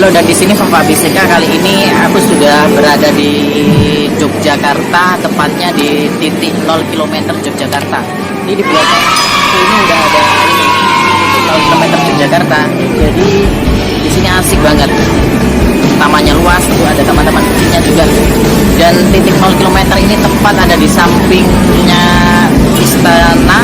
Halo, dan di sini Papa Bisika. Kali ini aku sudah berada di Yogyakarta, tepatnya di titik 0 km Yogyakarta. Ini di belakang ini udah ada ini titik 0 km Yogyakarta. Jadi di sini asik banget. Tamannya luas, tuh ada teman-teman kecilnya juga. Dan titik 0 km ini tepat ada di sampingnya istana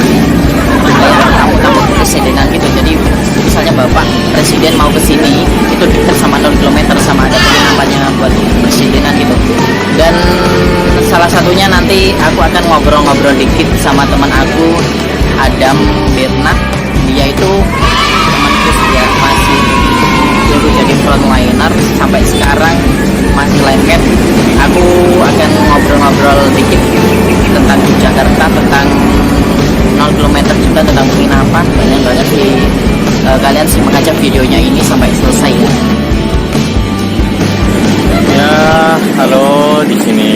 kayak tamu-tamu presidenan gitu. Jadi misalnya Bapak Presiden mau ke sini, itu dekat sama 0 km, sama ada penginapannya buat presidenan gitu. Dan salah satunya nanti aku akan ngobrol-ngobrol dikit sama teman aku, Adam Berna. Dia itu temanku, dia masih dulu jadi frontliner, sampai sekarang masih line cat. Aku akan ngobrol-ngobrol dikit tentang Jakarta, tentang 0 km juga, tentang penginapan. Banyak sih. Kalian simak aja videonya ini sampai selesai ya. Ya, halo, di sini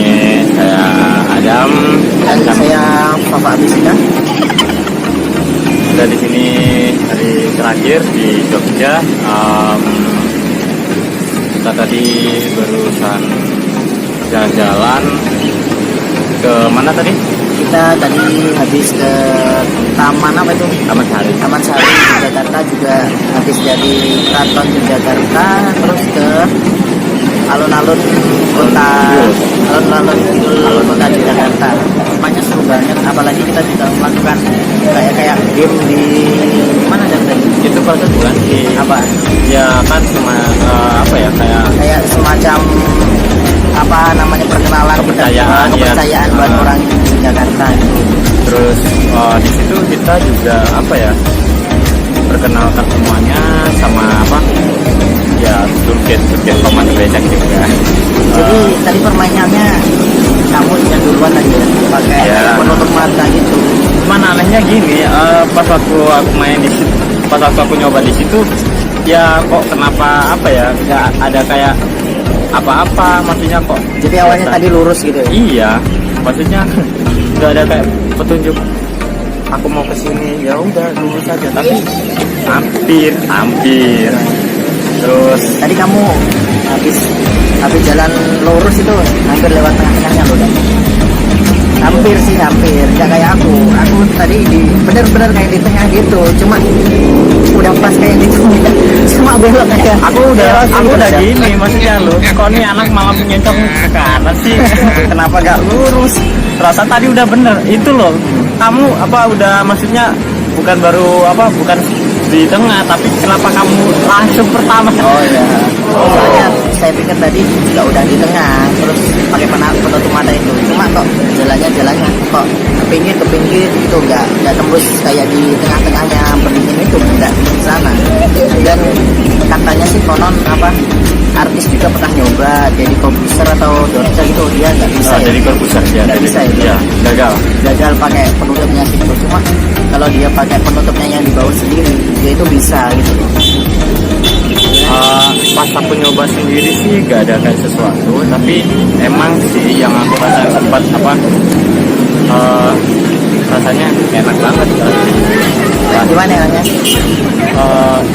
saya Adam Dan saya Papa Bisika. Sudah di sini hari terakhir di Jogja. Kita tadi barusan jalan-jalan ke mana tadi? Kita tadi habis ke Taman apa itu? Taman Sari. Taman Sari Jakarta, juga habis dari Keraton Jakarta, terus ke alun-alun kota, alun-alun kota di Jakarta. Tempatnya seru banget, apalagi kita juga melakukan kayak game di mana tadi? Itu proses bukan di Apa? ya kan sama apa ya Kayak semacam apa namanya, perkenalan Kepercayaan, ya. kepercayaan buat orang di Jakarta gitu. Terus di situ kita juga apa ya, perkenalkan semuanya sama apa ya, turket pemandu becak juga. Jadi tadi permainannya kamu yang duluan tadi ya, pakai Ya. kayak penutup mata gitu. Cuman anehnya gini, pas waktu aku main di situ, pas waktu aku nyoba di situ, ya kok kenapa apa ya, nggak ada kayak apa-apa, maksudnya kok. Jadi awalnya tadi lurus gitu ya. Iya, maksudnya nggak ada kayak petunjuk. Aku mau ke sini, ya udah lurus aja. Tapi hampir. Terus Tadi kamu habis jalan lurus itu hampir lewat tengah-tengahnya loh. Dan hampir nggak kayak aku tadi bener-bener kayak di tengah gitu, cuma udah pas kayak gitu. Cuma belok kayak aku udah siap. gini, maksudnya lu kok nih anak malah menyencong ke kanan sih. Kenapa gak lurus? Rasa tadi udah bener itu loh. Kamu apa udah, maksudnya bukan di tengah, tapi kenapa kamu langsung pertama? Oh iya, soalnya saya pikir tadi juga udah di tengah, terus pakai penutup mata itu. Cuma kok jalannya kok ke pinggir gitu, nggak tembus kayak di tengah-tengahnya pendingin itu, nggak di sana. Dan katanya sih konon apa, artis juga pernah nyoba jadi komposer atau dokter gitu, dia nggak bisa. Jadi korbuser ya, Nggak bisa itu. ya, Gagal pakai penutupnya sih gitu. Cuma kalau dia pakai penutupnya yang di bawah sendiri, dia itu bisa gitu. Pas aku nyoba sendiri sih gak ada kayak sesuatu, tapi emang sih yang aku rasa sempat rasanya enak banget kan. Gimana ya?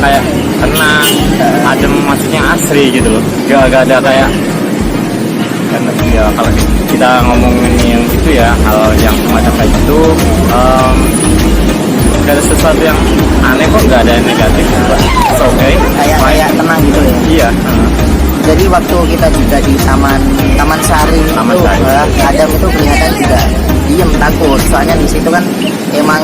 Kayak tenang, adem, maksudnya asri gitu loh. Gak ada kayak, karena ya kalau kita ngomongin yang itu ya, hal yang semacam kayak gitu, gak ada sesuatu yang aneh kok, gak ada yang negatif juga. Oke, Kayak tenang gitu ya. iya. Jadi waktu kita juga di Taman Sari Taman itu, Sari. Adam itu kelihatan juga diem, takut. Soalnya di situ kan emang